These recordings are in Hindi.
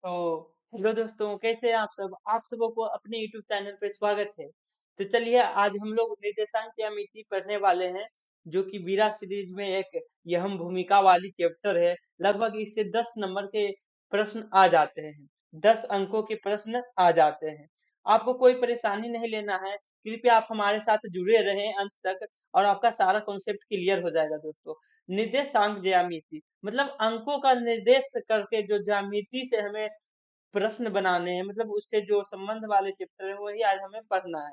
तो हेलो दोस्तों, कैसे हैं आप सब? आप सबों को अपने यूट्यूब चैनल पे स्वागत है। तो चलिए आज हम लोग निर्देशांक ज्यामिति पढ़ने वाले हैं, जो कि बीरा सीरीज में एक अहम भूमिका वाली चैप्टर है। लगभग इससे 10 नंबर के प्रश्न आ जाते हैं, 10 अंकों के प्रश्न आ जाते हैं। आपको कोई परेशानी नहीं लेना है, कृपया आप हमारे साथ जुड़े रहें अंत तक और आपका सारा कॉन्सेप्ट क्लियर हो जाएगा दोस्तों। निर्देशांक ज्यामिति मतलब अंकों का निर्देश करके जो ज्यामिति से हमें प्रश्न बनाने हैं, मतलब उससे जो संबंध वाले चैप्टर है वही आज हमें पढ़ना है।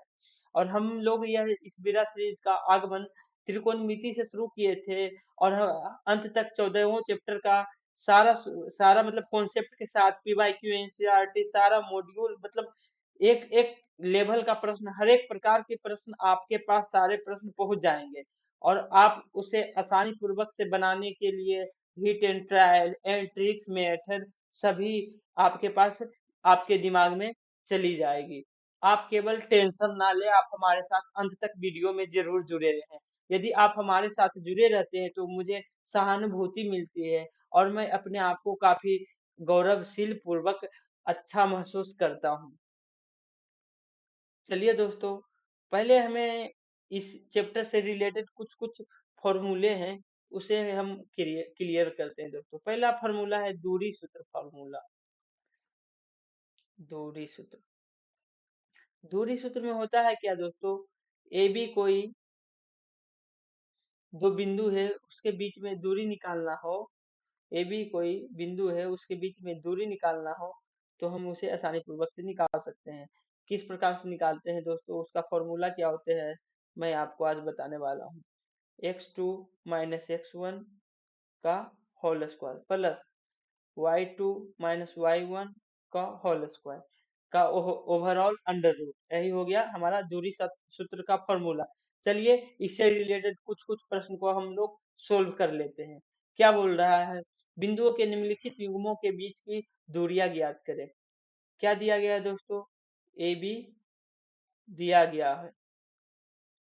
और हम लोग यह इस बीरा सीरीज का आगमन त्रिकोणमिति से शुरू किए थे और अंत तक 14वें चैप्टर का सारा सारा मतलब कॉन्सेप्ट के साथ पीवाईक्यू एनसीईआरटी सारा मॉड्यूल, मतलब एक एक लेवल का प्रश्न, हर एक प्रकार के प्रश्न आपके पास सारे प्रश्न पहुंच जाएंगे। और आप उसे आसानी पूर्वक से बनाने के लिए hit and trial and tricks method सभी आपके पास आपके दिमाग में चली जाएगी। आप केवल टेंशन ना ले, आप हमारे साथ अंत तक वीडियो में जरूर जुड़े रहें। यदि आप हमारे साथ जुड़े रहते हैं तो मुझे सहानुभूति मिलती है और मैं अपने आप को काफी गौरवशील पूर्वक अच्छा महसूस करता हूँ। चलिए दोस्तों, पहले हमें इस चैप्टर से रिलेटेड कुछ कुछ फॉर्मूले हैं, उसे हम क्लियर करते हैं दोस्तों। पहला फॉर्मूला है दूरी सूत्र फॉर्मूला। दूरी सूत्र, दूरी सूत्र में होता है क्या दोस्तों? ए बी कोई दो बिंदु है, उसके बीच में दूरी निकालना हो, ए बी कोई बिंदु है उसके बीच में दूरी निकालना हो, तो हम उसे आसानी पूर्वक से निकाल सकते हैं। किस प्रकार से निकालते हैं दोस्तों, उसका फॉर्मूला क्या होते हैं, मैं आपको आज बताने वाला हूँ। x2 माइनस x1 का whole square plus y2 minus y1 का होल स्क्वायर का ओवरऑल अंडर रूट, यही हो गया हमारा दूरी सूत्र का फॉर्मूला। चलिए इससे रिलेटेड कुछ कुछ प्रश्न को हम लोग सोल्व कर लेते हैं। क्या बोल रहा है? बिंदुओं के निम्नलिखित युग्मों के बीच की दूरियां ज्ञात करें। क्या दिया गया है दोस्तों? ए बी दिया गया है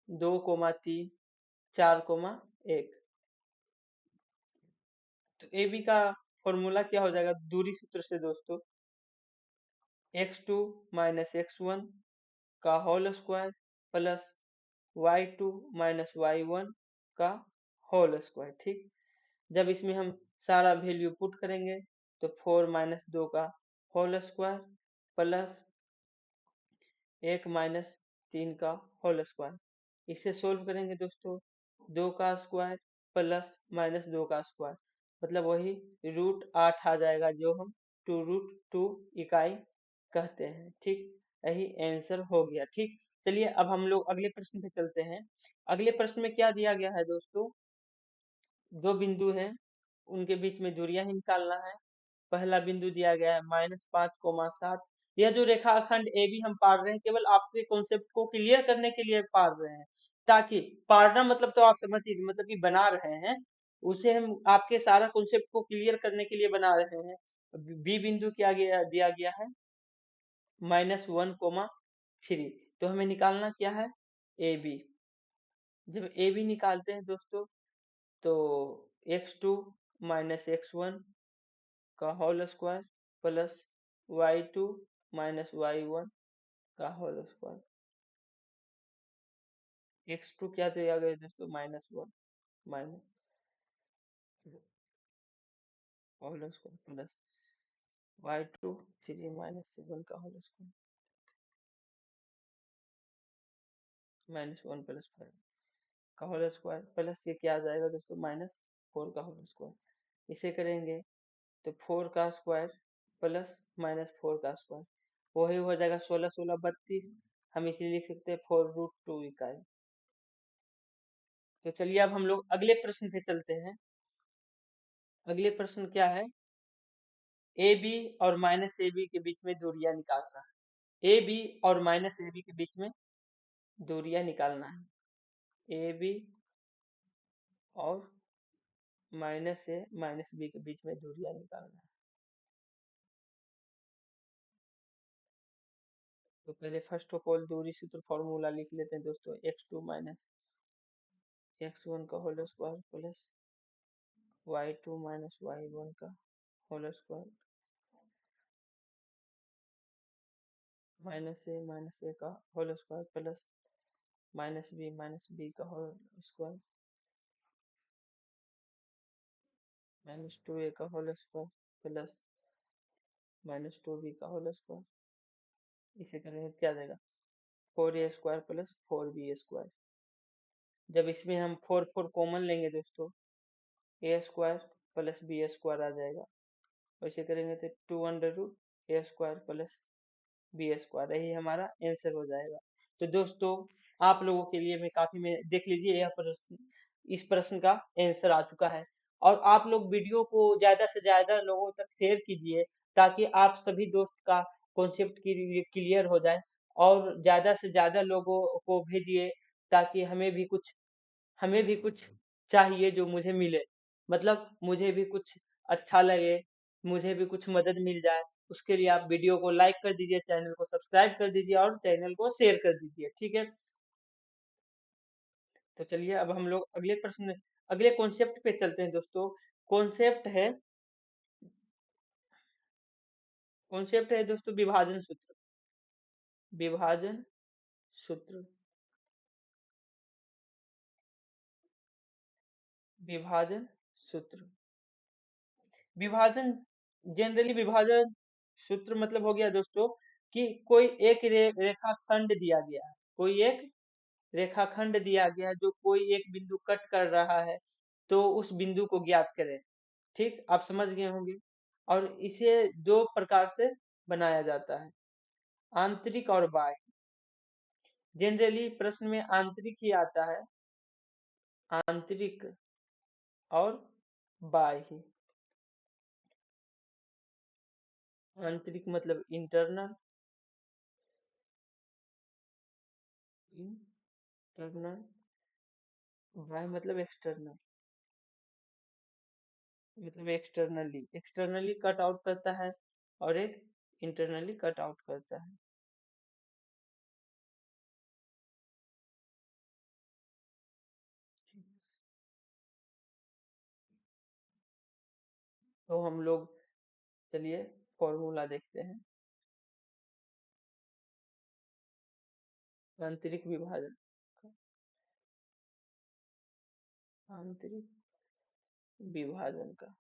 2,3 4,1। तो ए बी का फॉर्मूला क्या हो जाएगा दूरी सूत्र से दोस्तों? x2 माइनस x1 का whole square plus y2 minus y1 का होल स्क्वायर। ठीक, जब इसमें हम सारा वैल्यू पुट करेंगे तो 4 माइनस 2 का होल स्क्वायर प्लस 1 माइनस 3 का होल स्क्वायर। इसे सोल्व करेंगे दोस्तों, 2 का स्क्वायर प्लस माइनस 2 का स्क्वायर, मतलब वही √8 आ जाएगा, जो हम 2√2 इकाई कहते हैं। ठीक, यही आंसर हो गया। ठीक, चलिए अब हम लोग अगले प्रश्न पे चलते हैं। अगले प्रश्न में क्या दिया गया है दोस्तों? दो बिंदु हैं, उनके बीच में दूरियां ही निकालना है। पहला बिंदु दिया गया है -5,7। यह जो रेखाखंड ए बी हम पाड़ रहे हैं, केवल आपके कॉन्सेप्ट को क्लियर करने के लिए पाड़ रहे हैं, ताकि पाड़ना मतलब तो आप समझिए, मतलब कि बना रहे हैं, उसे हम आपके सारा कॉन्सेप्ट को क्लियर करने के लिए बना रहे हैं। बी बिंदु क्या गया दिया गया है? -1,3। तो हमें निकालना क्या है? A B. जब ए बी निकालते हैं दोस्तों, तो x2 माइनस x1 का whole square plus y2 minus y1 का होल स्क्वायर। x2 क्या दिया गया दोस्तों? -1 minus whole square plus y2 3 minus 7 का होल स्क्वायर -1 प्लस 5 का होल स्क्वायर प्लस ये क्या आ जाएगा दोस्तों? -4 का होल स्क्वायर। इसे करेंगे तो 4 का स्क्वायर प्लस -4 का स्क्वायर, वही हो जाएगा 16 16 32। हम इसे लिख सकते हैं 4√2 इकाई। तो चलिए अब हम लोग अगले प्रश्न पे चलते हैं। अगले प्रश्न क्या है? ए बी और माइनस ए बी के बीच में दूरियां निकालना है। ए बी और माइनस ए बी के बीच में दूरियां निकालना है। ए बी और माइनस ए माइनस बी के बीच में दूरियां निकालना है। तो पहले फर्स्ट ऑफ ऑल दूरी सूत्र फॉर्मूला लिख लेते हैं दोस्तों। x2 माइनस x1 का whole square plus y2 minus y1 का होल स्क्वायर माइनस ए का whole square plus minus B का whole square minus two A का whole square plus minus two B का होल स्क्वायर। इसे करेंगे तो क्या देगा, four A square plus four B square. जब इसमें हम फोर फोर कॉमन लेंगे दोस्तों, A square plus B square आ जाएगा। वैसे करेंगे तो two under root A square plus B square, यही हमारा आंसर हो जाएगा। तो दोस्तों आप लोगों के लिए मैं काफी में देख लीजिए, यह प्रश्न, इस प्रश्न का आंसर आ चुका है। और आप लोग वीडियो को ज्यादा से ज्यादा लोगों तक शेयर कीजिए, ताकि आप सभी दोस्त का कॉन्सेप्ट क्लियर हो जाए। और ज्यादा से ज्यादा लोगों को भेजिए, ताकि हमें भी कुछ चाहिए जो मुझे मिले, मतलब मुझे भी कुछ अच्छा लगे, मुझे भी कुछ मदद मिल जाए। उसके लिए आप वीडियो को लाइक कर दीजिए, चैनल को सब्सक्राइब कर दीजिए और चैनल को शेयर कर दीजिए, ठीक है। तो चलिए अब हम लोग अगले कॉन्सेप्ट पे चलते हैं दोस्तों। कॉन्सेप्ट है कॉन्सेप्ट है दोस्तों, विभाजन सूत्र। विभाजन सूत्र। विभाजन सूत्र। विभाजन, जनरली विभाजन सूत्र मतलब हो गया दोस्तों कि कोई एक रेखाखंड दिया गया है, कोई एक रेखाखंड दिया गया है जो कोई एक बिंदु कट कर रहा है, तो उस बिंदु को ज्ञात करें। ठीक, आप समझ गए होंगे। और इसे दो प्रकार से बनाया जाता है, आंतरिक और बाह्य। जनरली प्रश्न में आंतरिक ही आता है, आंतरिक और बाह्य। आंतरिक मतलब इंटरनल, इंटरनल। बाह्य मतलब एक्सटर्नल, मतलब एक्सटर्नली कट आउट करता है और एक इंटरनली कट आउट करता है। तो हम लोग चलिए फॉर्मूला देखते हैं। आंतरिक विभाजन, आंतरिक विभाजन का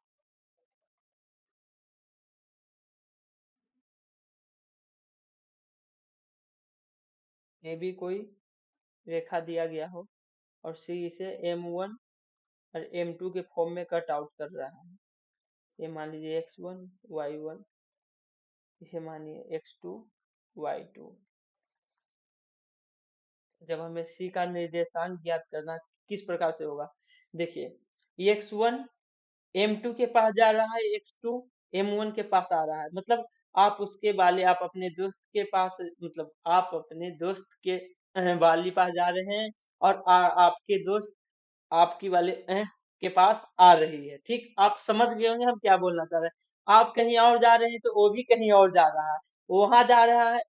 ए भी कोई रेखा दिया गया हो और सी इसे M1 और M2 के फॉर्म में कट आउट कर रहा है। ये मान लीजिए X1 Y1, इसे मानिए X2 Y2। जब हमें सी का निर्देशांक ज्ञात करना, किस प्रकार से होगा, देखिए X1 M2 के पास जा रहा है, X2 M1 के पास आ रहा है। मतलब आप अपने दोस्त के पास, मतलब आप अपने दोस्त के वाली पास जा रहे हैं, और आपके दोस्त आपकी वाले के पास आ रही है। ठीक, आप समझ गए होंगे हम क्या बोलना चाह रहे हैं। आप कहीं और जा रहे हैं तो वो भी कहीं और जा रहा है, वहां जा रहा है।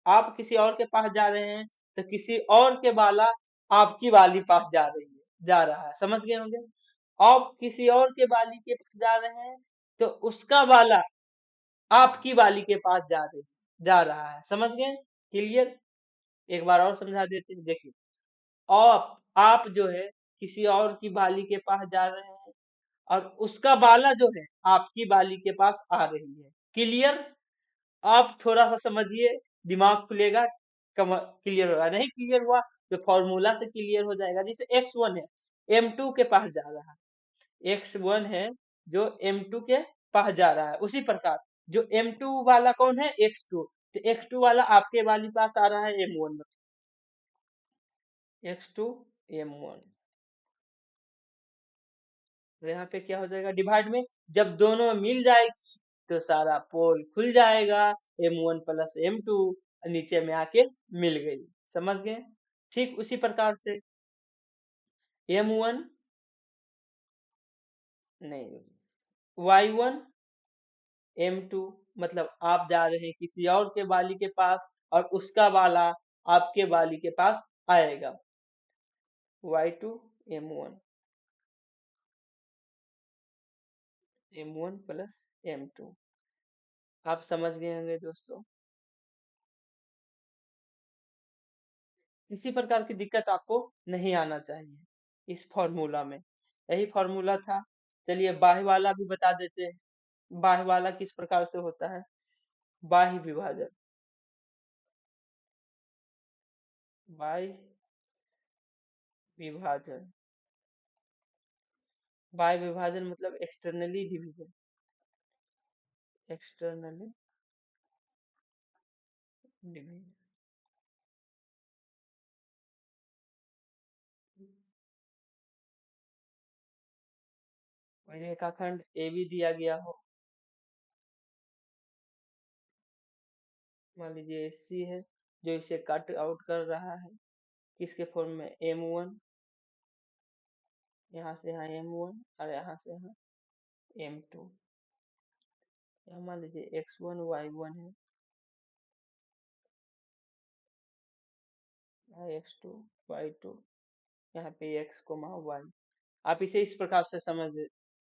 आप किसी और के पास जा रहे हैं तो किसी और के बाला आपकी वाली पास जा रहा है, समझ गए होंगे। आप किसी और के बाली के पास जा रहे हैं तो उसका बाला आपकी वाली के पास जा रहा है, समझ गए, क्लियर। एक बार और समझा देते हैं, देखिए। आप जो है किसी और की बाली के पास जा रहे हैं, और उसका बाला जो है आपकी बाली के पास आ रही है, क्लियर। आप थोड़ा सा समझिए, दिमाग खुलेगा, क्लियर होगा। नहीं क्लियर हुआ तो फॉर्मूला से क्लियर हो जाएगा। जैसे X1 है, M2 के पास जा रहा है, X1 है जो M2 के पास जा रहा है, उसी प्रकार जो M2 वाला कौन है, X2, तो X2 वाला आपके वाली पास आ रहा है M1 में, X2 M1। तो यहाँ पे क्या हो जाएगा, डिवाइड में जब दोनों मिल जाएगी तो सारा पोल खुल जाएगा, M1 प्लस M2 नीचे में आके मिल गई, समझ गए। ठीक उसी प्रकार से M1 नहीं, Y1 M2, मतलब आप जा रहे हैं किसी और के बाली के पास, और उसका बाला आपके बाली के पास आएगा, Y2 M1, M1 plus M2। आप समझ गए होंगे दोस्तों। किसी प्रकार की दिक्कत आपको नहीं आना चाहिए इस फॉर्मूला में। यही फॉर्मूला था। चलिए बाह्य वाला भी बता देते हैं। बाह्य वाला किस प्रकार से होता है? बाह्य विभाजन। बाह्य विभाजन। बाह्य विभाजन मतलब एक्सटर्नली डिवीजन। Externally division. कोई रेखाखंड ए बी दिया गया हो, मान लीजिए सी है, जो इसे कट आउट कर रहा है किसके फॉर्म में? M1, यहाँ से यहाँ M1 और यहाँ से यहाँ M2। यहाँ मान लीजिए X1 Y1 है, यहाँ X2 Y2, यहाँ पे X Y। आप इसे इस प्रकार से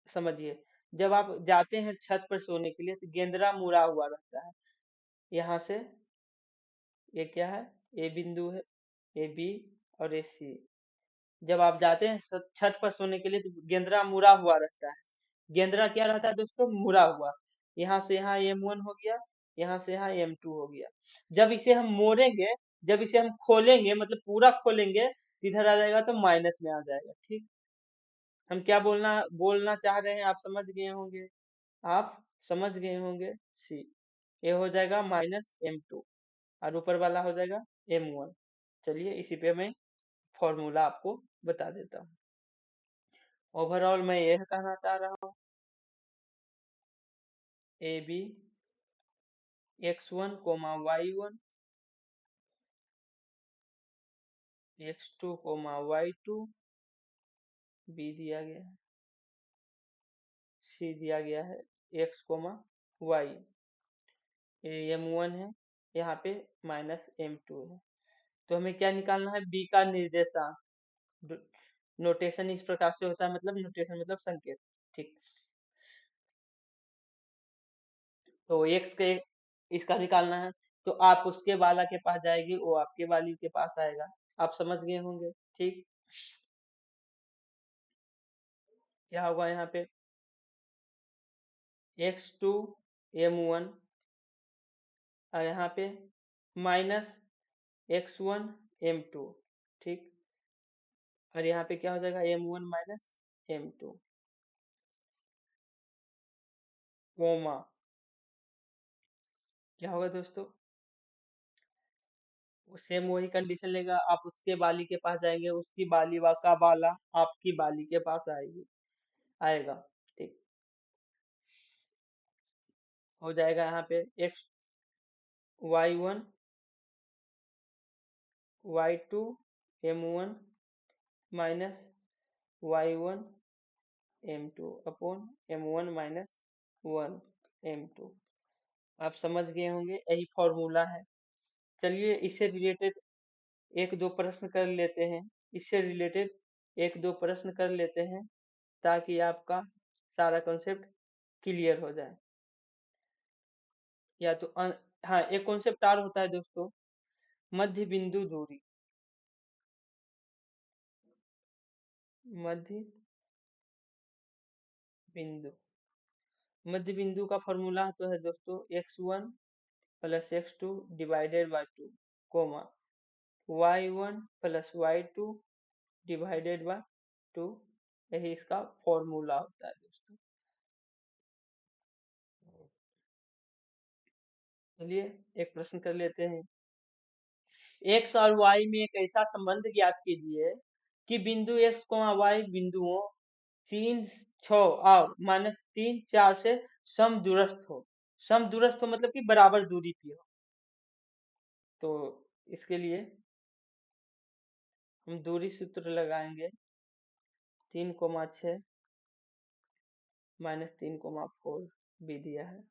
समझिए। जब आप जाते हैं छत पर सोने के लिए तो गेंदरा मुड़ा हुआ रहता है। यहाँ से ये क्या है? ए बिंदु है, ए बी और ए सी। जब आप जाते हैं छत पर सोने के लिए तो गेंदरा मुड़ा हुआ रहता है। गेंदरा क्या रहता है दोस्तों? मुड़ा हुआ। यहाँ से यहाँ M1 हो गया, यहाँ से यहाँ M2 हो गया। जब इसे हम मोड़ेंगे, जब इसे हम खोलेंगे, मतलब पूरा खोलेंगे, तो इधर आ जाएगा तो माइनस में आ जाएगा। ठीक, हम क्या बोलना बोलना चाह रहे हैं आप समझ गए होंगे। आप समझ गए होंगे। सी, ये हो जाएगा -M2 और ऊपर वाला हो जाएगा M1। चलिए इसी पे मैं फॉर्मूला आपको बता देता हूँ। ओवरऑल मैं यह कहना चाह रहा हूँ, A B X1 Y1, X2 Y2, B दिया गया है, सी दिया गया है X Y, M1 है, यहाँ पे -M2 है। तो हमें क्या निकालना है? बी का निर्देशांक। नोटेशन इस प्रकार से होता है, मतलब नोटेशन मतलब संकेत। ठीक, तो एक्स के इसका निकालना है, तो आप उसके वाला के पास जाएगी, वो आपके वाली के पास आएगा। आप समझ गए होंगे। ठीक, क्या होगा यहाँ पे? X2 M1 और यहाँ पे -X1 M2। ठीक, और यहाँ पे क्या हो जाएगा? M1 -M2 coma. क्या होगा दोस्तों? सेम वही कंडीशन लेगा, आप उसके बाली के पास जाएंगे, उसकी बाली का बाला आपकी बाली के पास आएगा। ठीक, हो जाएगा यहाँ पे X Y1 Y2 M1 -Y1 M2 upon M1 -1 M2। आप समझ गए होंगे, यही फॉर्मूला है। चलिए इससे रिलेटेड एक दो प्रश्न कर लेते हैं। इससे रिलेटेड एक दो प्रश्न कर लेते हैं, ताकि आपका सारा कॉन्सेप्ट क्लियर हो जाए। या तो हाँ, एक कॉन्सेप्ट और होता है दोस्तों, मध्य बिंदु दूरी। मध्य बिंदु, मध्य बिंदु का फॉर्मूला तो है दोस्तों X1 + X2 divided by 2, comma Y1 + Y2 divided by 2। यही इसका फॉर्मूला होता है दोस्तों। चलिए एक प्रश्न कर लेते हैं। एक्स और वाई में एक ऐसा संबंध ज्ञात कीजिए कि बिंदु एक्स वाई बिंदुओं 3 6 और -3 4 से समदूरस्थ हो। समदूरस्थ हो मतलब कि बराबर दूरी पे हो। तो इसके लिए हम दूरी सूत्र लगाएंगे। 3,6 -3,4 भी दिया है।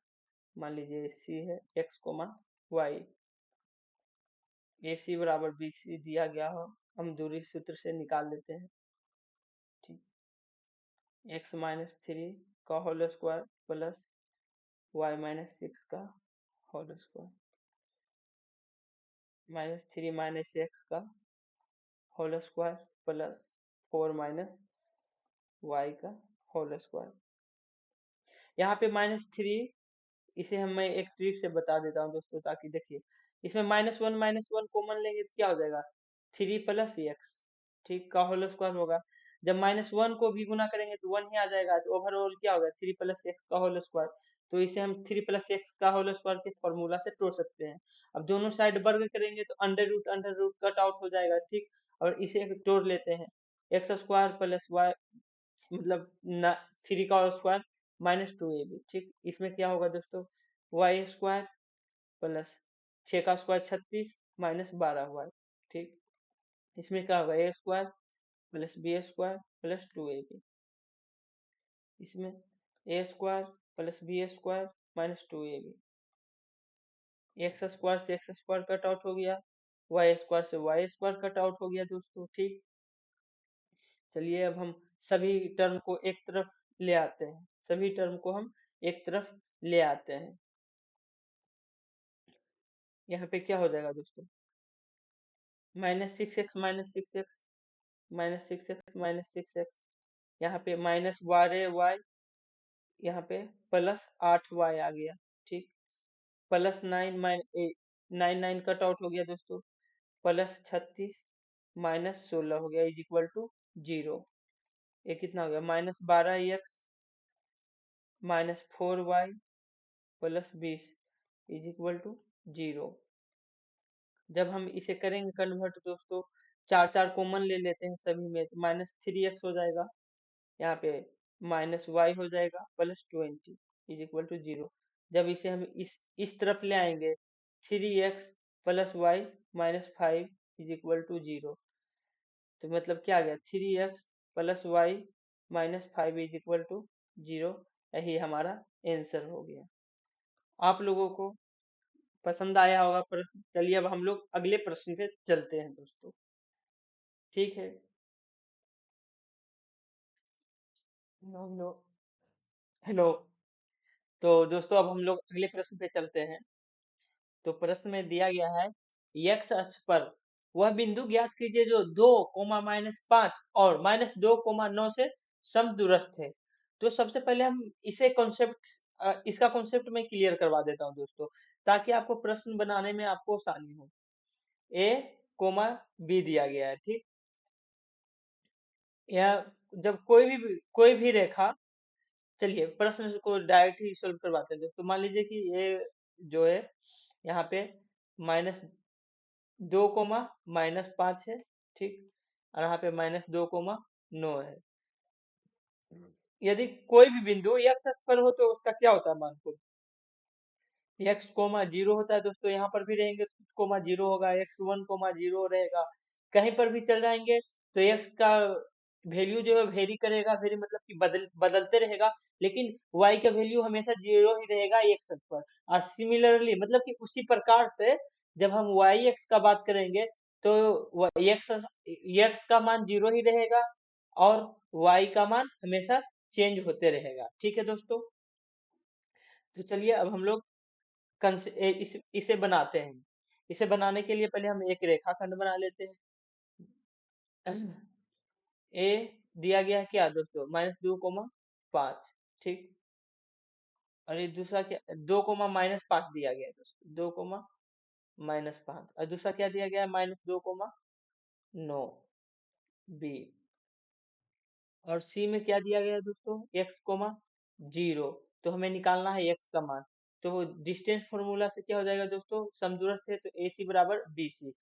मान लीजिए सी है एक्स वाई, ए सी बराबर बी सी दिया गया हो, हम दूरी सूत्र से निकाल लेते हैं। ठीक, x-3 का होल स्क्वायर प्लस y-6 का होल स्क्वायर -3 - x का whole square plus 4 minus Y का होल स्क्वायर। यहाँ पे -3, इसे मैं एक ट्रिक से बता देता हूँ दोस्तों, ताकि देखिए इसमें -1 कॉमन लेंगे तो क्या हो जाएगा, 3 + x, ठीक, का होल स्क्वायर होगा। जब -1 को भी गुना करेंगे तो 1 ही आ जाएगा, तो ओवरऑल क्या होगा, 3 + x का होल स्क्वायर। तो इसे हम 3 + x का होल स्क्वायर के फॉर्मूला से तोड़ सकते हैं। अब दोनों साइड वर्ग करेंगे तो अंडर रूट कट आउट हो जाएगा, ठीक। और इसे तोड़ लेते हैं, x² + y, मतलब 3 का स्क्वायर -2ab, ठीक। इसमें क्या होगा दोस्तों, y² प्लस 6 का स्क्वायर 36 -12y, ठीक। इसमें क्या होगा, a² + b² + 2ab। इसमें a² + b² -2ab, x² से x² कट आउट हो गया, y² से y² कट आउट हो गया दोस्तों, ठीक। चलिए अब हम सभी टर्म को एक तरफ ले आते हैं, सभी टर्म को हम एक तरफ ले आते हैं। यहाँ पे क्या हो जाएगा दोस्तों, -6x -6x, यहाँ पे -12y, यहाँ पे +8y आ गया, ठीक। +9 9 कट आउट हो गया दोस्तों, +36 -16 हो गया, = 0। ये कितना हो गया, -12x -4y +20 = 0। जब हम इसे करेंगे कन्वर्ट दोस्तों, चार चार कॉमन ले लेते हैं सभी में, तो -3x हो जाएगा, यहाँ पे -y हो जाएगा +20 = 0। जब इसे हम इस तरफ ले आएंगे, 3x + y -5 = 0। तो मतलब क्या आ गया, 3x + y -5 = 0। यही हमारा आंसर हो गया। आप लोगों को पसंद आया होगा प्रश्न। चलिए अब हम लोग अगले प्रश्न पे चलते हैं दोस्तों, ठीक है। No no, hello. तो दोस्तों अब हम लोग अगले प्रश्न पे चलते हैं। तो प्रश्न में दिया गया है, x अक्ष पर वह बिंदु ज्ञात कीजिए जो 2, -5 और -2, 9 से समदूरस्थ है। तो सबसे पहले हम इसे कॉन्सेप्ट इसका कॉन्सेप्ट मैं क्लियर करवा देता हूँ दोस्तों, ताकि आपको प्रश्न बनाने में आपको आसानी हो। a, b दिया गया है, ठीक। या जब कोई भी रेखा, चलिए प्रश्न को डायरेक्ट ही सोल्व करवाते हैं दोस्तों। मान लीजिए कि ये जो है, यहाँ पे -2, -5 है, ठीक। और यहाँ पे -2, 9 है। यदि कोई भी बिंदु x अक्ष पर हो तो उसका क्या होता है मान को, x, 0 होता है दोस्तों। यहाँ पर भी रहेंगे तो कोमा 0 होगा, x1, 0 रहेगा। कहीं पर भी चल जाएंगे तो x का वैल्यू जो है वेरी करेगा, वेरी मतलब कि बदलते रहेगा, लेकिन y का वैल्यू हमेशा 0 ही रहेगा x अक्ष पर। और सिमिलरली मतलब कि उसी प्रकार से जब हम y x का बात करेंगे तो x का मान 0 ही रहेगा और y का मान हमेशा चेंज होते रहेगा, ठीक है दोस्तों। तो चलिए अब हम लोग इसे बनाते हैं। इसे बनाने के लिए पहले हम एक रेखाखंड बना लेते हैं। ए दिया गया है क्या दोस्तों, -2, 5, ठीक। और ये दूसरा क्या, 2, -5 दिया गया है दोस्तों, 2, -5। और दूसरा क्या दिया गया है, -2, 9 बी। और सी में क्या दिया गया है दोस्तों, x, 0। तो हमें निकालना है x का मान। तो डिस्टेंस फॉर्मूला से क्या हो जाएगा दोस्तों, समदूरस्थ है तो AC = BC।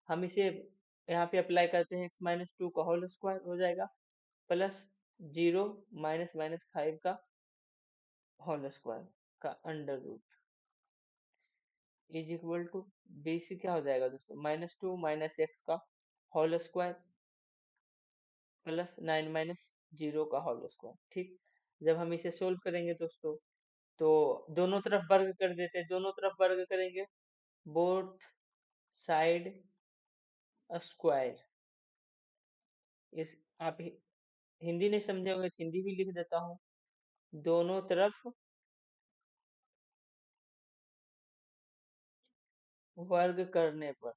हम इसे यहाँ पे अप्लाई करते हैं, x-2 का होल स्क्वायर हो जाएगा +0 -5 का होल स्क्वायर का अंडर रूट = BC। क्या हो जाएगा दोस्तों, -2 -x का होल स्क्वायर +9 -0 का होल स्क्वायर, ठीक। जब हम इसे सोल्व करेंगे दोस्तों, तो दोनों तरफ वर्ग कर देते हैं, दोनों तरफ वर्ग करेंगे, बोथ साइड स्क्वायर। इस आप हिंदी नहीं समझे होंगे तो हिंदी भी लिख देता हूँ, दोनों तरफ वर्ग करने पर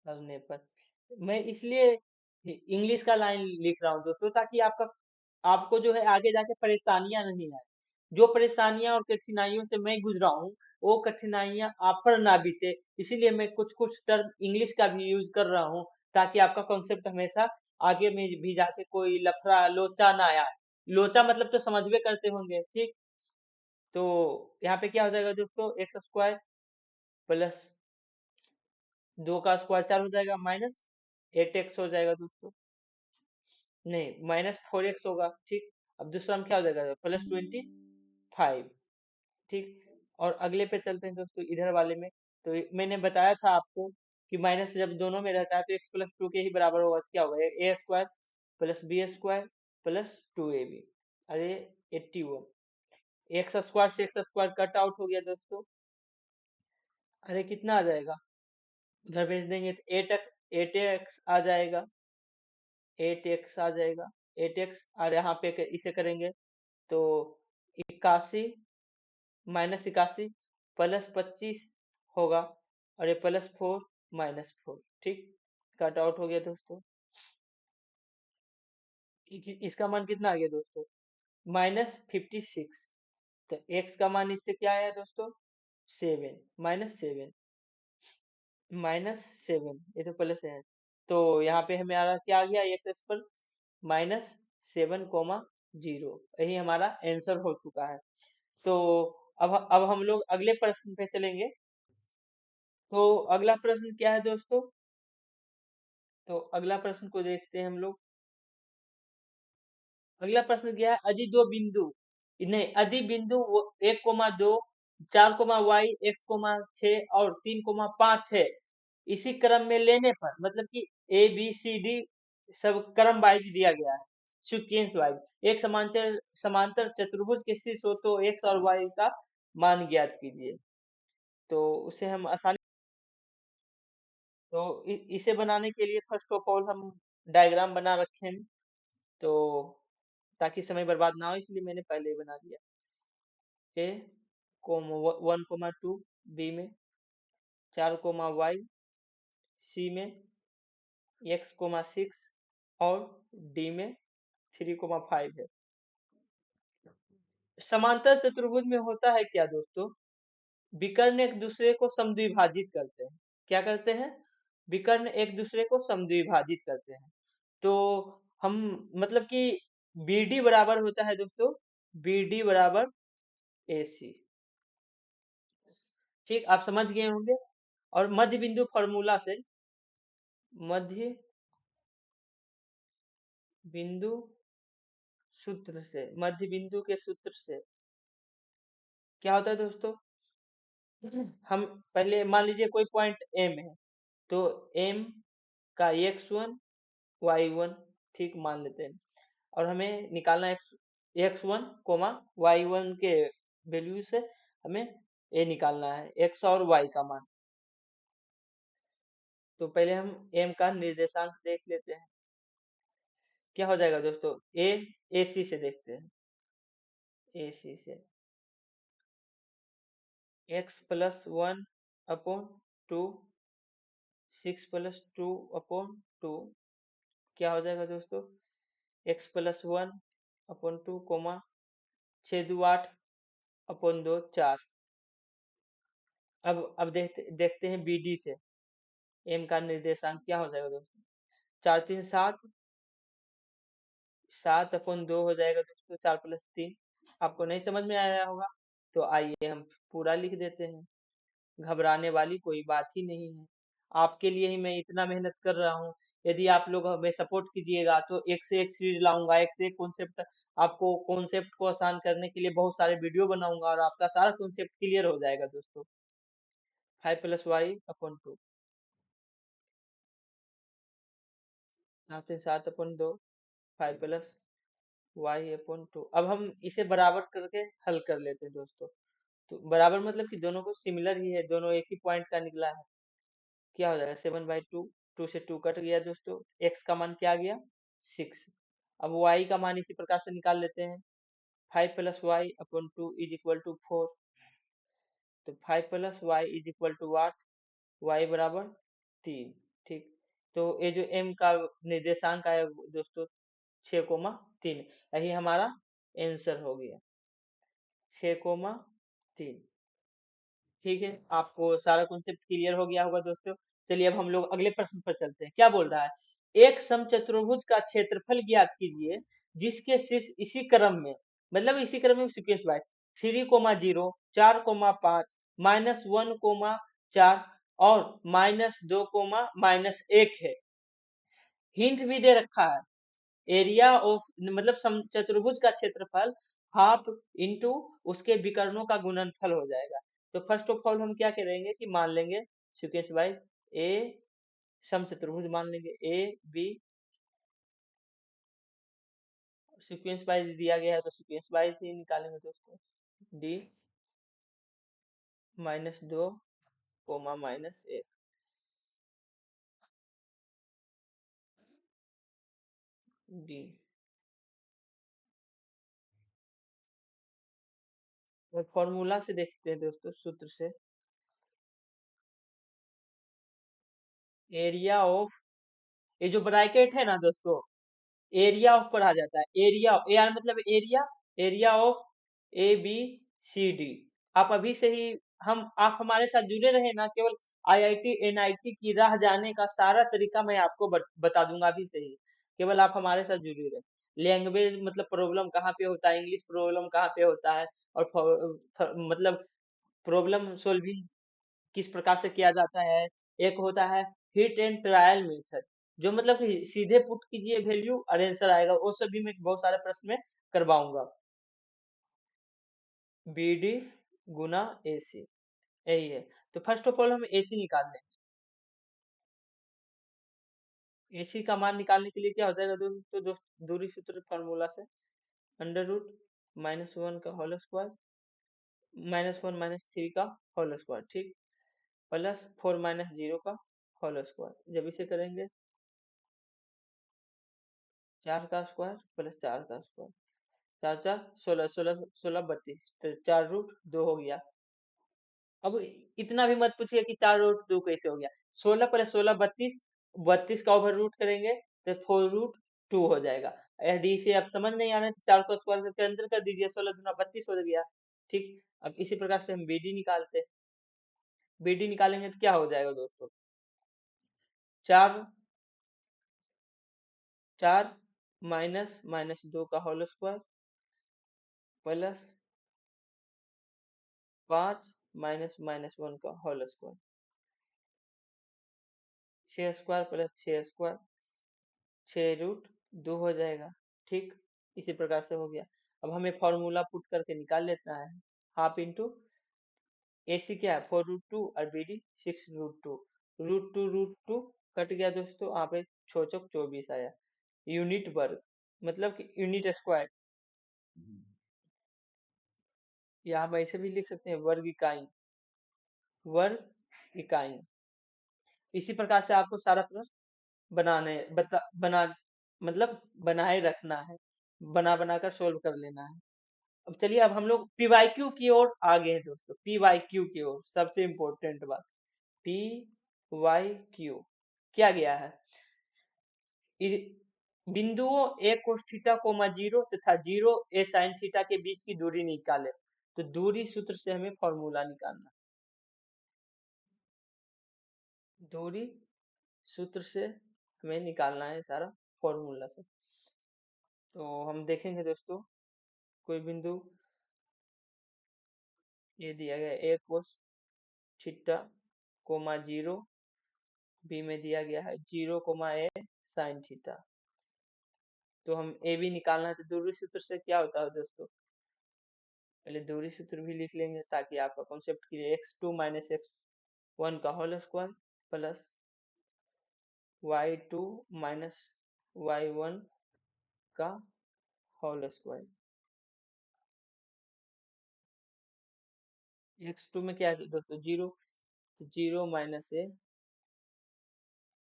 करने पर। मैं इसलिए इंग्लिश का लाइन लिख रहा हूँ दोस्तों, ताकि आपको जो है आगे जाके परेशानियां नहीं आए। जो परेशानियां और कठिनाइयों से मैं गुजरा हूँ, वो कठिनाइयां आप पर ना बीते, इसीलिए मैं कुछ कुछ टर्म इंग्लिश का भी यूज कर रहा हूँ, ताकि आपका कॉन्सेप्ट हमेशा आगे में भी जाके कोई लफड़ा लोचा ना आए। लोचा मतलब तो समझ में करते होंगे, ठीक। तो यहाँ पे क्या हो जाएगा दोस्तों, एक्स स्क्वायर प्लस 2 का स्क्वायर 4 हो जाएगा, माइनस 8x हो जाएगा दोस्तों। नहीं, -4x होगा, ठीक। अब दूसरा में क्या हो जाएगा, +25, ठीक। और अगले पे चलते हैं दोस्तों, इधर वाले में। तो मैंने बताया था आपको कि माइनस जब दोनों में रहता है तो x+2 के ही बराबर होगा, तो क्या होगा, A square plus B square plus 2ab। अरे 81, एक्स स्क्वायर से एक्स स्क्वायर कट आउट हो गया दोस्तों। अरे कितना आ जाएगा, उधर भेज देंगे तो 8x आ जाएगा, 8x आ जाएगा, 8x। और यहाँ पे इसे करेंगे तो 81 -81 +25 होगा, और ये +4 -4, ठीक। कट आउट हो गया दोस्तों। इसका मान कितना आ गया दोस्तों, -56। तो x का मान इससे क्या आया दोस्तों, 7, -7, -7, ये तो प्लस है। तो यहाँ पे हमें आ रहा क्या आ गया, एक्स पर -7, 0, यही हमारा आंसर हो चुका है। तो अब हम लोग अगले प्रश्न पे चलेंगे। तो अगला प्रश्न क्या है दोस्तों, तो अगला प्रश्न को देखते हैं हम लोग। अगला प्रश्न क्या है, अधि दो बिंदु, नहीं, अधि बिंदु 1,2, 4,y, x,6 और 3,5 है, इसी क्रम में लेने पर, मतलब कि ए बी सी डी सब क्रम वाइज दिया गया है, सीक्वेंस वाइज। एक समांतर समांतर चतुर्भुज के शीर्ष हो तो x और y का मान ज्ञात कीजिए। तो उसे हम आसानी, तो इसे बनाने के लिए फर्स्ट ऑफ ऑल हम डायग्राम बना रखे हैं, तो ताकि समय बर्बाद ना हो, इसलिए मैंने पहले ही बना दिया। ए कोमा 1,2, बी में 4,y, सी में x,6 और डी में 3,5 है। समांतर चतुर्भुज में होता है क्या दोस्तों, विकर्ण एक दूसरे को समद्विभाजित करते हैं। क्या करते हैं, विकर्ण एक दूसरे को समद्विभाजित करते हैं। तो हम, मतलब कि बी डी बराबर होता है दोस्तों, बी डी बराबर ए सी, ठीक, आप समझ गए होंगे। और मध्य बिंदु फॉर्मूला से, मध्य बिंदु सूत्र से, मध्य बिंदु के सूत्र से क्या होता है दोस्तों, हम पहले मान लीजिए कोई पॉइंट एम है, तो एम का x1 y1, ठीक मान लेते हैं। और हमें निकालना x1 y1 के वैल्यू से हमें ए निकालना है, x और y का मान। तो पहले हम m का निर्देशांक देख लेते हैं, क्या हो जाएगा दोस्तों, ए सी से देखते हैं, ए सी से x+1/2, 6+2/2, क्या हो जाएगा दोस्तों, x+1/2, 6×2 = 8/2, 4। अब देखते हैं बी डी से एम का निर्देशांक क्या हो जाएगा दोस्तों, 4×3 = 7, 7/2 हो जाएगा दोस्तों, 4+3। आपको नहीं समझ में आया होगा, तो आइए हम पूरा लिख देते हैं, घबराने वाली कोई बात ही नहीं है। आपके लिए ही मैं इतना मेहनत कर रहा हूँ। यदि आप लोग हमें सपोर्ट कीजिएगा तो एक से एक सीरीज लाऊंगा, एक से एक कॉन्सेप्ट, आपको कॉन्सेप्ट को आसान करने के लिए बहुत सारे वीडियो बनाऊंगा, और आपका सारा कॉन्सेप्ट क्लियर हो जाएगा दोस्तों। 5+y/2, 7/2, 5+y/2। अब हम इसे बराबर करके हल कर लेते हैं दोस्तों। तो बराबर मतलब कि दोनों को सिमिलर ही है, दोनों एक ही पॉइंट का निकला है। क्या हो जाएगा, 7/2, 2 से 2 कट गया दोस्तों, x का मान क्या आ गया, 6। अब y का मान इसी प्रकार से निकाल लेते हैं, 5+y/2 = 4। तो 5+y = 8, y बराबर 3। ठीक। तो ये जो m का निर्देशांक आया दोस्तों 6,3, यही हमारा आंसर हो गया, 6,3। ठीक है, आपको सारा कॉन्सेप्ट क्लियर हो गया होगा दोस्तों। चलिए अब हम लोग अगले प्रश्न पर चलते हैं। क्या बोल रहा है, एक समचतुर्भुज का क्षेत्रफल ज्ञात कीजिए जिसके शीर्ष इसी क्रम में, मतलब इसी क्रम में सीक्वेंस वाइज, 3,0, 4,5, -1,4 और -2, -1 है। हिंट भी दे रखा है, एरिया ऑफ मतलब समचतुर्भुज का क्षेत्रफल हाफ इंटू उसके विकर्णों का गुणनफल हो जाएगा। तो फर्स्ट ऑफ ऑल हम क्या करेंगे कि मान लेंगे सीक्वेंस वाइज, ए समचतुर्भुज मान लेंगे, ए बी सीक्वेंस वाइज दिया गया है तो सीक्वेंस वाइज ही निकालेंगे दोस्तों। D -2, -1, D. और फॉर्मूला से देखते हैं दोस्तों, सूत्र से, एरिया ऑफ, ये जो ब्रैकेट है ना दोस्तों, एरिया ऑफ पढ़ा जाता है, एरिया ए आर मतलब area, area of A B C D. आप अभी से ही, हम आप हमारे साथ जुड़े रहे ना, केवल आईआईटी एनआईटी की राह जाने का सारा तरीका मैं आपको बता दूंगा अभी से ही, केवल आप हमारे साथ जुड़े रहे। लैंग्वेज मतलब प्रॉब्लम कहाँ पे होता है, इंग्लिश प्रॉब्लम कहाँ पे होता है, और मतलब प्रॉब्लम सोल्विंग किस प्रकार से किया जाता है। एक होता है हिट एंड ट्रायल मेथड, जो मतलब कि सीधे पुट कीजिए वैल्यू और आंसर आएगा, वो सब भी मैं बहुत सारे प्रश्न में करवाऊंगा। बी डी गुना ए सी, यही है। तो फर्स्ट ऑफ ऑल हम ए सी निकाल लें। ए सी का मान निकालने के लिए क्या हो जाएगा दोस्तों, दूरी सूत्र फार्मूला से, अंडर रूट -1 का होल स्क्वायर, -1 -3 का होल स्क्वायर, ठीक, प्लस 4 - 0 का होल स्क्वायर। जब इसे करेंगे 4 का स्क्वायर प्लस 4 का स्क्वायर, 4 4 16, 16 16 32, तो 4√2 हो गया। अब इतना भी मत पूछिए कि 4√2 कैसे हो गया, 16 + 16 32, 32 का ओवर रूट करेंगे तो 4√2 हो जाएगा। यदि इसे आप समझ नहीं आ रहे तो 4 को स्क्वायर करके अंदर कर दीजिए, 16 × 32 हो गया। ठीक, अब इसी प्रकार से हम बीडी निकालते हैं। बीडी निकालेंगे तो क्या हो जाएगा दोस्तों, 4 4 -2 का होल स्क्वायर प्लस 5 -1 का whole square, 6 square plus 6 square, 6√2 हो जाएगा। ठीक, इसी प्रकार से हो गया। अब हमें फॉर्मूला पुट करके निकाल लेना है, हाफ इंटू ए सी क्या है 4√2 और बी डी 6√2, √2 कट गया दोस्तों, यहाँ पे 6 × 24 आया, यूनिट वर्ग मतलब कि यूनिट स्क्वायर, या हम ऐसे भी लिख सकते हैं वर्ग इकाई, वर्ग इकाई। इसी प्रकार से आपको सारा प्रश्न बना मतलब बनाए रखना है, बना बना कर सोल्व कर लेना है। अब चलिए, अब हम लोग पीवाईक्यू की ओर आगे हैं दोस्तों, पीवाईक्यू की ओर, सबसे इंपॉर्टेंट बात, पी वाई क्यू क्या गया है, बिंदुओं ए कोस थीटा कोमा 0 तथा 0 ए साइन थीटा के बीच की दूरी निकाले। तो दूरी सूत्र से हमें फॉर्मूला निकालना, दूरी सूत्र से हमें निकालना है सारा फॉर्मूला से। तो हम देखेंगे दोस्तों, कोई बिंदु ये दिया गया ए कोस थीटा कोमा 0, बी में दिया गया है 0, ए साइन थीटा। तो हम ए बी निकालना है, तो दूरी सूत्र से क्या होता है दोस्तों, पहले दूरी सूत्र भी लिख लेंगे ताकि आपका कॉन्सेप्ट क्लियर, x2 - x1 का whole square plus y2 - y1 का होल स्क्वायर। x2 में क्या है दोस्तों, 0, तो 0 - ए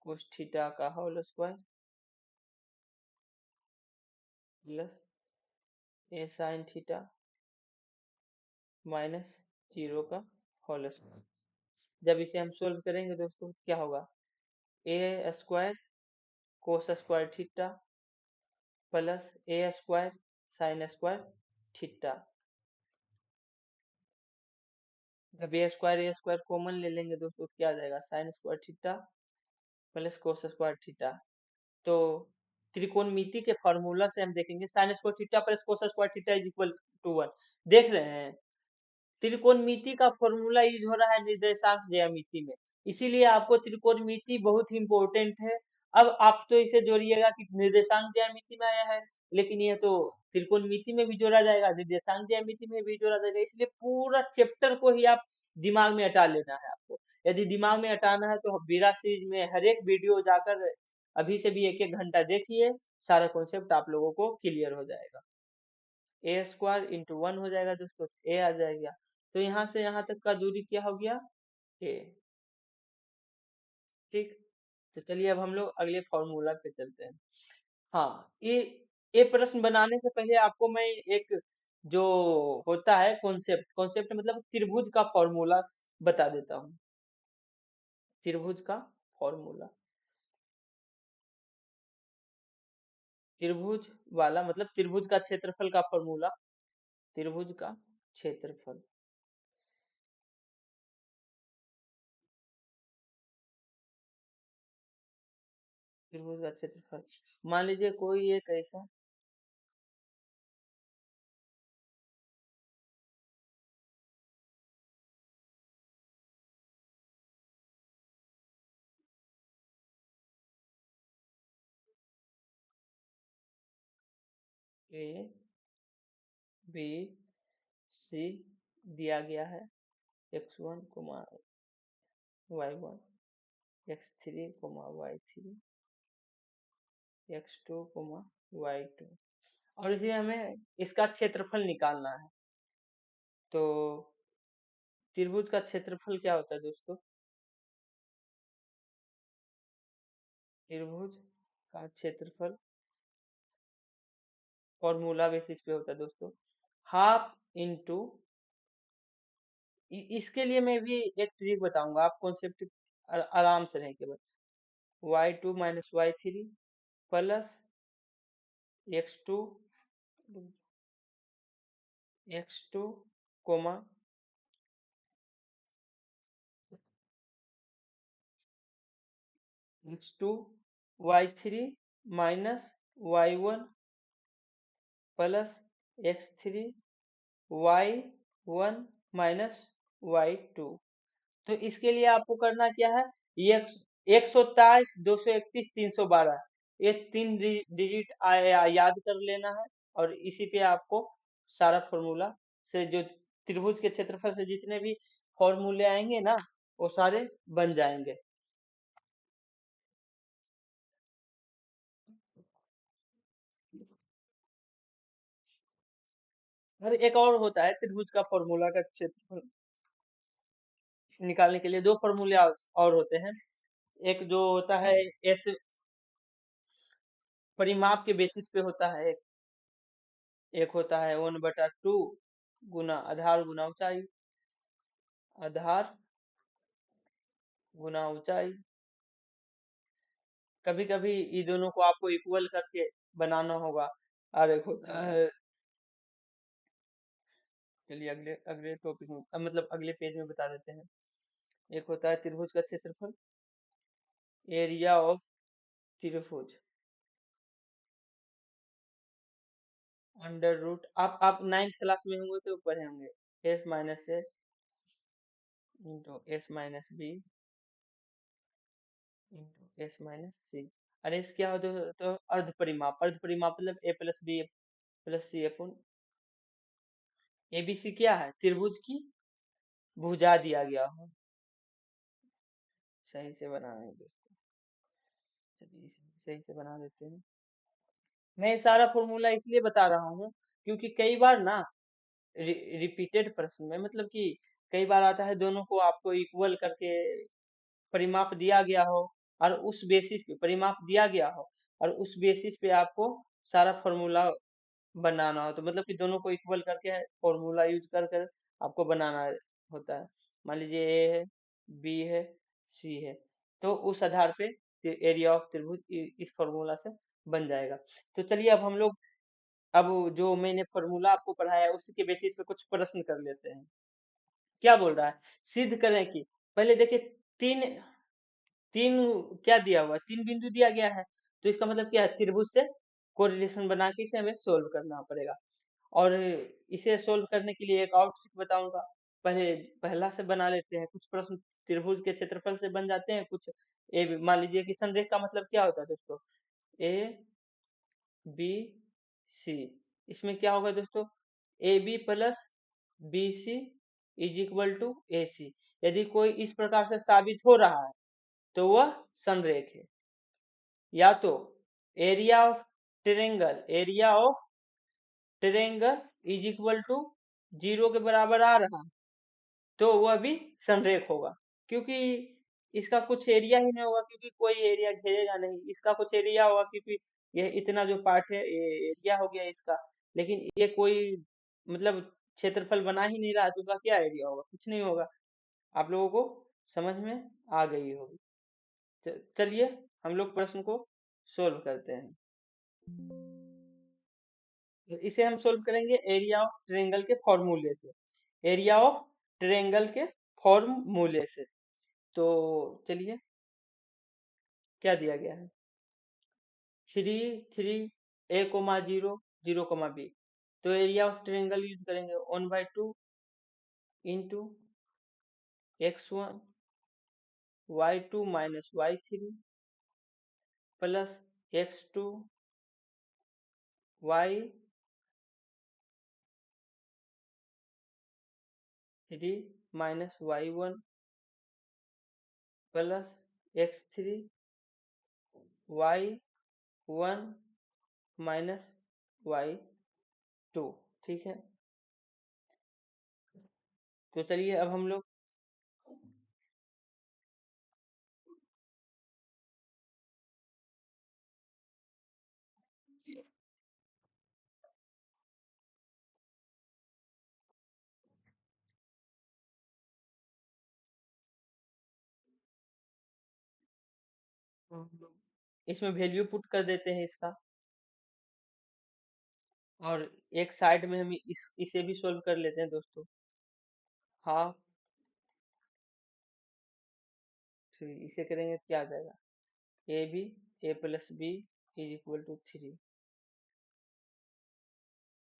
कोस थीटा का होल स्क्वायर प्लस ए साइन थीटा -0 का होल स्क्वायर। जब इसे हम सोल्व करेंगे दोस्तों क्या होगा, A square cos square theta plus A square sine square theta. जब ए स्क्वायर कॉमन ले लेंगे दोस्तों तो क्या आ जाएगा, sine square theta plus cos square theta. तो त्रिकोणमिति के फॉर्मूला से हम देखेंगे sine square theta plus cos square theta is equal to 1। देख रहे हैं त्रिकोणमिति का फॉर्मूला यूज हो रहा है निर्देशांक ज्यामिति में, इसीलिए आपको त्रिकोणमिति बहुत ही इंपॉर्टेंट है। अब आप तो इसे जोड़िएगा कि निर्देशांक ज्यामिति में आया है, लेकिन ये तो त्रिकोणमिति में भी जोड़ा जाएगा, निर्देशांक ज्यामिति में भी जोड़ा जाएगा, इसलिए पूरा चैप्टर को ही आप दिमाग में हटा लेना है आपको। यदि दिमाग में हटाना है तो बीरा सीरीज में हर एक वीडियो जाकर अभी से भी एक एक घंटा देखिए, सारा कॉन्सेप्ट आप लोगों को क्लियर हो जाएगा। ए स्क्वायर इंटू 1 हो जाएगा दोस्तों, ए आ जाएगा। तो यहाँ से यहाँ तक का दूरी क्या हो गया, ए। ठीक, तो चलिए अब हम लोग अगले फॉर्मूला पे चलते हैं। हाँ, ये प्रश्न बनाने से पहले आपको मैं एक जो होता है कॉन्सेप्ट, कॉन्सेप्ट मतलब त्रिभुज का फॉर्मूला बता देता हूँ। त्रिभुज का फॉर्मूला, त्रिभुज वाला मतलब त्रिभुज का क्षेत्रफल का फॉर्मूला, त्रिभुज का क्षेत्रफल। त्रिभुज का क्षेत्रफल, मान लीजिए कोई एक ऐसा ए बी सी दिया गया है, x1 y1 x3 y3 x2 y2, और इसे हमें इसका क्षेत्रफल निकालना है। तो त्रिभुज का क्षेत्रफल क्या होता है दोस्तों, त्रिभुज का क्षेत्रफल फॉर्मूला बेसिस पे होता है दोस्तों, हाफ इंटू, इसके लिए मैं भी एक ट्रिक बताऊंगा, आप कॉन्सेप्ट आराम से नहीं, केवल y2 minus y3 plus x2 x2 comma x2 y3 minus y1 plus x3 y1 minus y2। तो इसके लिए आपको करना क्या है, ये 127 231 312 ये तीन डिजिट याद कर लेना है, और इसी पे आपको सारा फॉर्मूला से जो त्रिभुज के क्षेत्रफल से जितने भी फॉर्मूले आएंगे ना वो सारे बन जाएंगे। और एक और होता है त्रिभुज का फॉर्मूला का क्षेत्रफल निकालने के लिए, दो फॉर्मूले और होते हैं। एक जो होता है एस परिमाप के बेसिस पे होता है, एक होता है 1/2 गुना आधार गुना ऊंचाई, आधार गुना ऊंचाई। कभी कभी ये दोनों को आपको इक्वल करके बनाना होगा। और एक होता है, चलिए अगले अगले टॉपिक में मतलब अगले पेज में बता देते हैं। एक होता है त्रिभुज का क्षेत्रफल, एरिया ऑफ त्रिभुज, अंडर रूट, आप 9th क्लास में होंगे तो पढ़े होंगे, S minus A into S minus B into S minus C. अरे इस क्या होता है तो अर्ध परिमाप, अर्ध परिमाप मतलब A plus B plus C अपन, ए बी सी क्या है, त्रिभुज की भुजा दिया गया हो। सही से बनाएंगे दोस्तों, चलिए इसे सही से बना देते हैं। मैं ये सारा फॉर्मूला इसलिए बता रहा हूँ क्योंकि कई बार ना रिपीटेड प्रश्न में मतलब कि कई बार आता है दोनों को आपको इक्वल करके परिमाप दिया गया हो, और उस बेसिस पे परिमाप दिया गया हो और उस बेसिस पे आपको सारा फॉर्मूला बनाना हो, तो मतलब कि दोनों को इक्वल करके फॉर्मूला यूज कर कर आपको बनाना होता है। मान लीजिए ए है बी है सी है, तो उस आधार पे एरिया ऑफ त्रिभुज इस फॉर्मूला से बन जाएगा। तो चलिए अब हम लोग, अब जो मैंने फॉर्मूला आपको पढ़ाया है उसी के बेसिस पे कुछ प्रश्न कर लेते हैं। क्या बोल रहा है, सिद्ध करें कि, पहले देखिए, तीन तीन क्या दिया हुआ है, तीन बिंदु दिया गया है, तो इसका मतलब क्या है, त्रिभुज से कोरिलेशन बना के इसे हमें सोल्व करना पड़ेगा। और इसे सोल्व करने के लिए एक और ट्रिक बताऊंगा। पहले पहला से बना लेते हैं कुछ प्रश्न, त्रिभुज के क्षेत्रफल से बन जाते हैं कुछ। ए मान लीजिए कि संरेख का मतलब क्या होता है दोस्तों, ए बी सी। इसमें क्या होगा दोस्तों, A B plus B C is equal to A C. यदि कोई इस प्रकार से साबित हो रहा है तो वह संरेख है। या तो area of triangle is equal to 0 के बराबर आ रहा है तो वह भी संरेख होगा, क्योंकि इसका कुछ एरिया ही नहीं होगा, क्योंकि कोई एरिया घेरेगा नहीं। इसका कुछ एरिया होगा क्योंकि यह इतना जो पार्ट है ये एरिया हो गया इसका, लेकिन ये कोई मतलब क्षेत्रफल बना ही नहीं रहा है, तो उसका क्या एरिया होगा, कुछ नहीं होगा। आप लोगों को समझ में आ गई होगी। चलिए हम लोग प्रश्न को सोल्व करते हैं। तो इसे हम सोल्व करेंगे एरिया ऑफ ट्रायंगल के फॉर्मूले से, एरिया ऑफ ट्रायंगल के फॉर्मूले से। तो चलिए क्या दिया गया है, 3 3 a, 0 0, b। तो एरिया ऑफ ट्रायंगल यूज करेंगे 1/2 into x1 y2 minus y3 plus x2 y3 minus y1 plus x3 y1 minus y2। ठीक है, तो चलिए अब हम लोग इसमें वैल्यू पुट कर देते हैं इसका, और एक साइड में हम इसे भी सोल्व कर लेते हैं दोस्तों। हाँ, तो इसे करेंगे तो क्या आ जाएगा, A plus B is equal to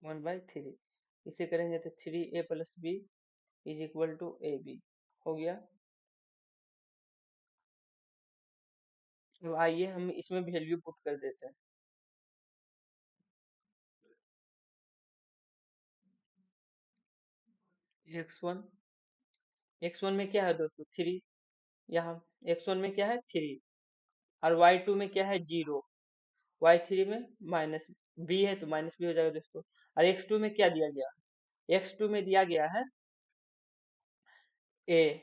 1/3। इसे करेंगे तो 3a+b is equal to ab हो गया। तो आइए हम इसमें वैल्यू पुट कर देते हैं। x1 x1 में क्या है दोस्तों, 3। यहाँ x1 में क्या है, 3। और y2 में क्या है, 0। y3 में माइनस b है तो माइनस b हो जाएगा दोस्तों। और x2 में क्या दिया गया, x2 में दिया गया है a,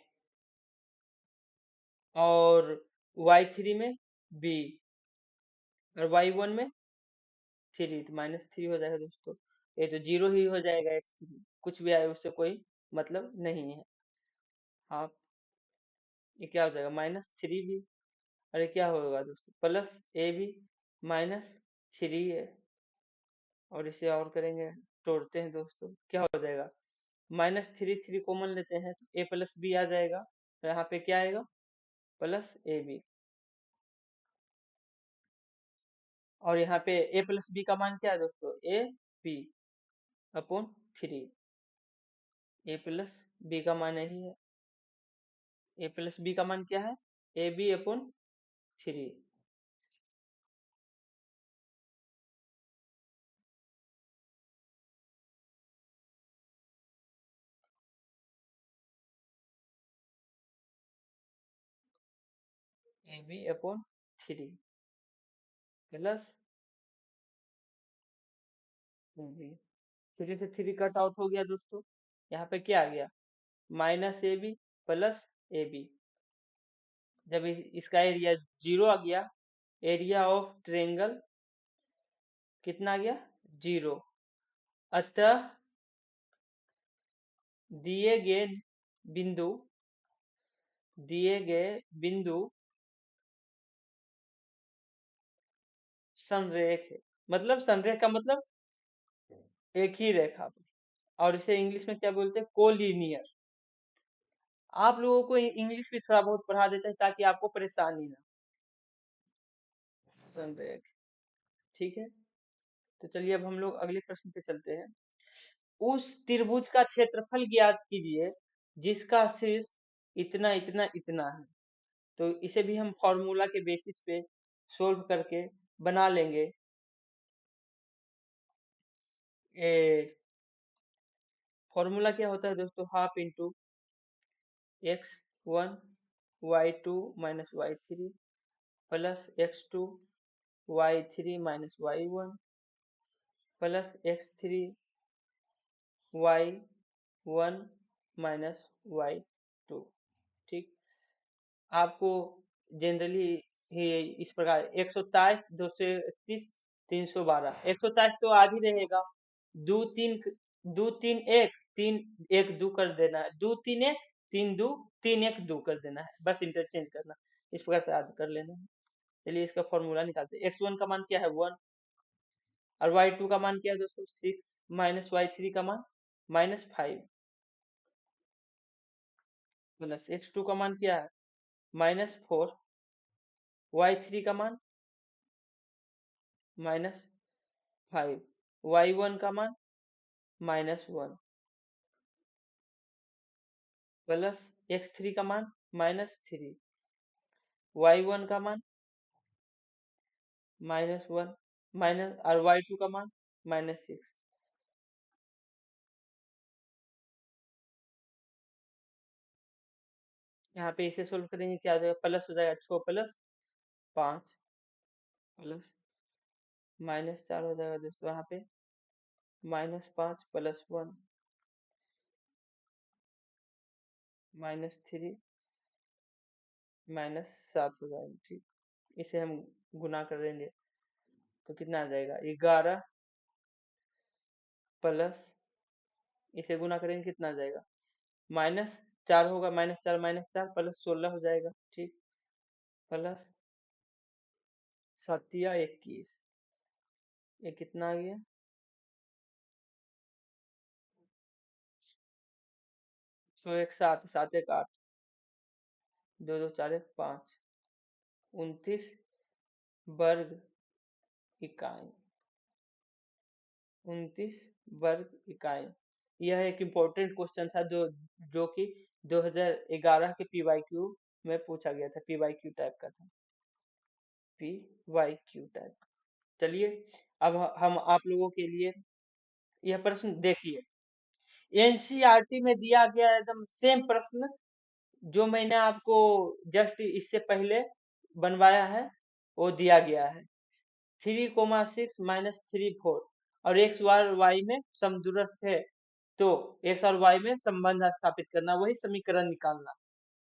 और y3 में b, और y1 में 3, तो -3 हो जाएगा दोस्तों। ये तो 0 ही हो जाएगा, x3 कुछ भी आए उससे कोई मतलब नहीं है। हाँ, ये क्या हो जाएगा, -3b। अरे क्या होगा दोस्तों, प्लस ए बी -3 है। और इसे और करेंगे, तोड़ते हैं दोस्तों, क्या हो जाएगा, -3 कॉमन लेते हैं तो a प्लस बी आ जाएगा। तो यहाँ पे क्या आएगा, प्लस ए बी। और यहाँ पे a प्लस बी का मान क्या है दोस्तों, A B upon 3। A plus B का मान यही है, ए प्लस बी का मान क्या है, A B upon 3। A B upon 3 plus B. 3 से 3 कट आउट हो गया दोस्तों। यहाँ पे क्या आ गया, -ab प्लस ए बी। जब इसका एरिया 0 आ गया, एरिया ऑफ ट्रायंगल कितना आ गया, 0। अतः दिए गए बिंदु दिए गए बिंदु संरेख है, मतलब संरेख का मतलब एक ही रेखा पर, और इसे इंग्लिश में क्या बोलते हैं, कोलिनियर। आप लोगों को इंग्लिश भी थोड़ा बहुत पढ़ा देते हैं ताकि आपको परेशानी ना। संरेख, ठीक है। तो चलिए अब हम लोग अगले प्रश्न पे चलते हैं। उस त्रिभुज का क्षेत्रफल ज्ञात कीजिए जिसका शीर्ष इतना इतना इतना है। तो इसे भी हम फॉर्मूला के बेसिस पे सोल्व करके बना लेंगे। ए फॉर्मूला क्या होता है दोस्तों, half into x1 y2 minus y3 plus x2 y3 minus y1 plus x3 y1 minus y2। ठीक, आपको जनरली ये इस प्रकार 127 231 312, 127 तो आधी रहेगा, दो तीन, दो तीन एक, तीन एक दो कर देना है, दो तीन एक, तीन दो, तीन एक दो कर देना है, बस इंटरचेंज करना, इस प्रकार से याद कर लेना है। चलिए इसका फॉर्मूला निकालते हैं। x1 का मान क्या है 1, और y2 का मान क्या है दोस्तों 6, माइनस y3 का मान -5, प्लस x2 का मान क्या है -4, y3 का मान -5, y1 का मान -1, प्लस x3 का मान -3, y1 का मान -1, माइनस और y2 का मान -6। यहाँ पे इसे सोल्व करेंगे क्या हो जाएगा, प्लस हो जाएगा 6 प्लस 5 प्लस -4 हो जाएगा दोस्तों, यहाँ पे -5 प्लस 1 -3 -7 हो जाएगा। ठीक, इसे हम गुना कर देंगे तो कितना आ जाएगा 11 प्लस, इसे गुना करेंगे कितना आ जाएगा -4 होगा, -4 प्लस 16 हो जाएगा। ठीक, प्लस 7 या 21, ये कितना आ गया 101 7 7 1 8, 2 2 4 1 5, 29 वर्ग इकाई, 29 वर्ग इकाई। यह एक इम्पोर्टेंट क्वेश्चन था जो कि 2011 के पीवाईक्यू में पूछा गया था, पीवाईक्यू टाइप का था, पीवाईक्यू टाइप। चलिए अब हम आप लोगों के लिए यह प्रश्न देखिए, एनसीईआरटी में दिया गया एकदम सेम प्रश्न जो मैंने आपको जस्ट इससे पहले बनवाया है वो दिया गया है। 3,6 माइनस 3 4 और एक्स और वाई में समदूरस्थ है, तो एक्स और वाई में संबंध स्थापित करना, वही समीकरण निकालना।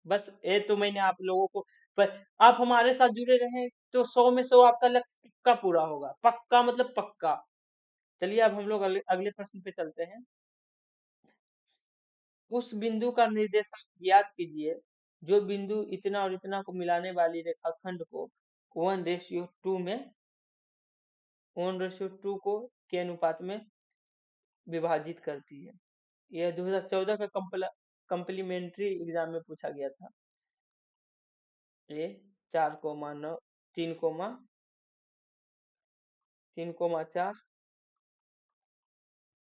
बस ये तो मैंने आप लोगों को, पर आप हमारे साथ जुड़े रहे तो 100 में 100 आपका लक्ष्य पक्का पूरा होगा, पक्का मतलब पक्का। चलिए अब हम लोग अगले प्रश्न पे चलते हैं। उस बिंदु का निर्देशांक ज्ञात कीजिए जो बिंदु इतना और इतना को मिलाने वाली रेखाखंड को 1:2 में 1:2 को के अनुपात में विभाजित करती है। यह 2014 का कम्प्लीमेंट्री एग्जाम में पूछा गया था। ए 4,9 3,4,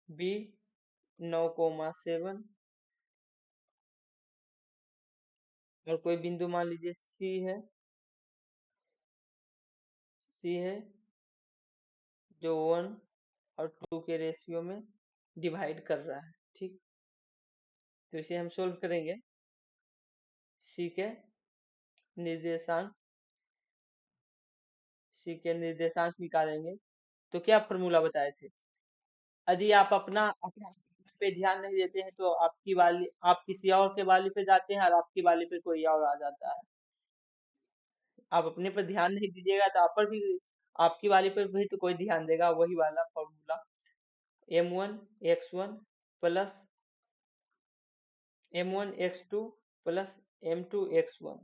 बी 9,7, और कोई बिंदु मान लीजिए सी है जो 1 और 2 के रेशियो में डिवाइड कर रहा है। ठीक, तो इसे हम सोल्व करेंगे, सी के निर्देशांक, सी के निर्देशांक निकालेंगे। तो क्या फॉर्मूला बताए थे, यदि आप अपना अपना पे ध्यान नहीं देते हैं तो आपकी वाली, आप किसी और के वाली पे जाते हैं और आपकी वाली पे कोई और आ जाता है। आप अपने पर ध्यान नहीं दीजिएगा तो आप पर भी, आपकी वाली पर भी तो कोई ध्यान देगा, वही वाला formula m1 x1 plus m1 x2 plus m2 x1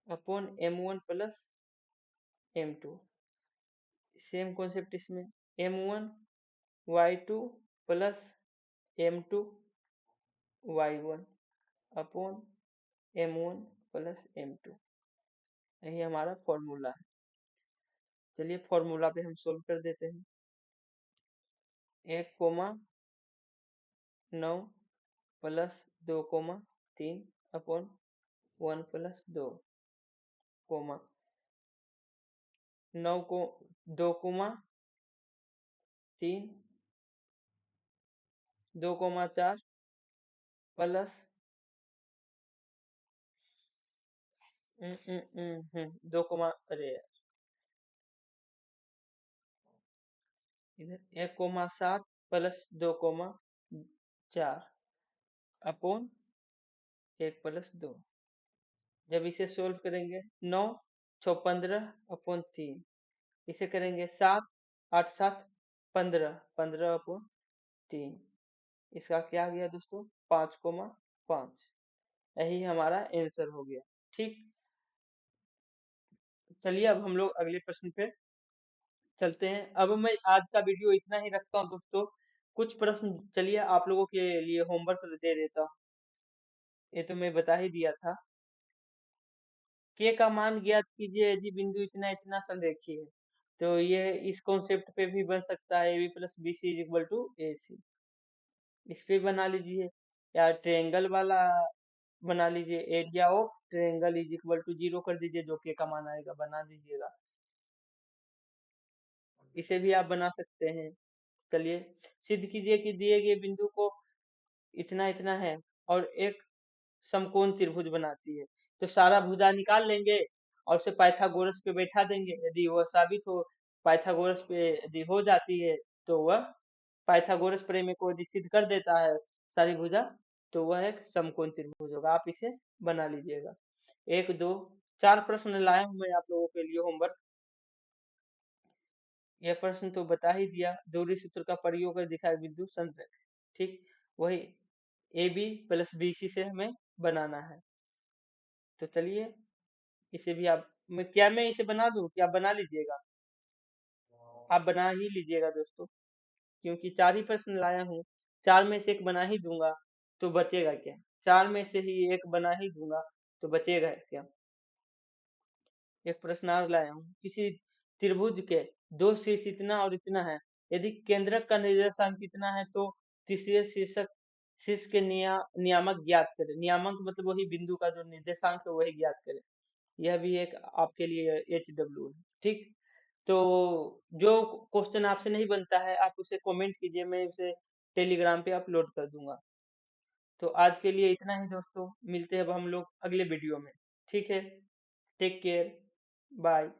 upon m1 plus m2। Same concept इसमें, m1 y2 plus m2 y1 upon m1 plus m2, यही हमारा फॉर्मूला है। चलिए फॉर्मूला पे हम सोल्व कर देते हैं। 1,9 प्लस 2,3 अपॉन 1 प्लस 2, 9 को 2,3 2,4 प्लस 2, अरे इधर 1,7 प्लस 2,4 अपॉन 1 प्लस 2। जब इसे सोल्व करेंगे 9 6 15 अपॉन 3, इसे करेंगे 7 8 7 15 15 अपॉन 3, इसका क्या गया दोस्तों 5,5। यही हमारा आंसर हो गया। ठीक, चलिए अब हम लोग अगले प्रश्न पे चलते हैं। अब मैं आज का वीडियो इतना ही रखता हूँ दोस्तों। कुछ प्रश्न चलिए आप लोगों के लिए होमवर्क दे देता हूँ। ये तो मैं बता ही दिया था। के का मान ज्ञात कीजिए यदि बिंदु इतना इतना संरेखीय है। तो ये इस कॉन्सेप्ट पे भी बन सकता है, ab plus B C is equal to A C, इस पे बना लीजिए। या ट्रायंगल वाला बना लीजिए, area of triangle is equal to 0 कर दीजिए, जो के का मान आएगा बना दीजिएगा। इसे भी आप बना सकते हैं। चलिए सिद्ध कीजिए कि दिए गए बिंदु को इतना इतना है और एक समकोण त्रिभुज बनाती है। तो सारा भुजा निकाल लेंगे और उसे पाइथागोरस पे बैठा देंगे। यदि वह साबित हो, पाइथागोरस पे यदि हो जाती है, तो वह पाइथागोरस प्रमेय को यदि सिद्ध कर देता है सारी भुजा, तो वह एक समकोण त्रिभुज होगा। आप इसे बना लीजिएगा। 1 2 4 प्रश्न लाया हूं मैं आप लोगों के लिए होमवर्क। यह प्रश्न तो बता ही दिया, दूरी सूत्र का प्रयोग कर दिखाया बिंदु संरेख। ठीक, वही A B plus B C से हमें बनाना है। तो चलिए इसे भी आप, मैं इसे बना दूं, क्या बना लीजिएगा? आप बना ही लीजिएगा दोस्तों, क्योंकि 4 ही प्रश्न लाया हूँ। 4 में से एक बना ही दूंगा तो बचेगा क्या? 4 में से ही एक बना ही दूंगा तो बचेगा क्या? एक प्रश्न और लाया हूँ। किसी त्रिभुज के दो शीर्ष इतना और इतना है, यदि केंद्रक का निर्देशांक कितना है तो तीसरे शीर्ष के नियामक ज्ञात करें। नियामक मतलब वही बिंदु का जो निर्देशांक है वही ज्ञात करें। यह भी एक आपके लिए HW है। ठीक, तो जो क्वेश्चन आपसे नहीं बनता है आप उसे कमेंट कीजिए, मैं उसे टेलीग्राम पे अपलोड कर दूंगा। तो आज के लिए इतना ही दोस्तों, मिलते हैं अब हम लोग अगले वीडियो में। ठीक है, टेक केयर, बाय।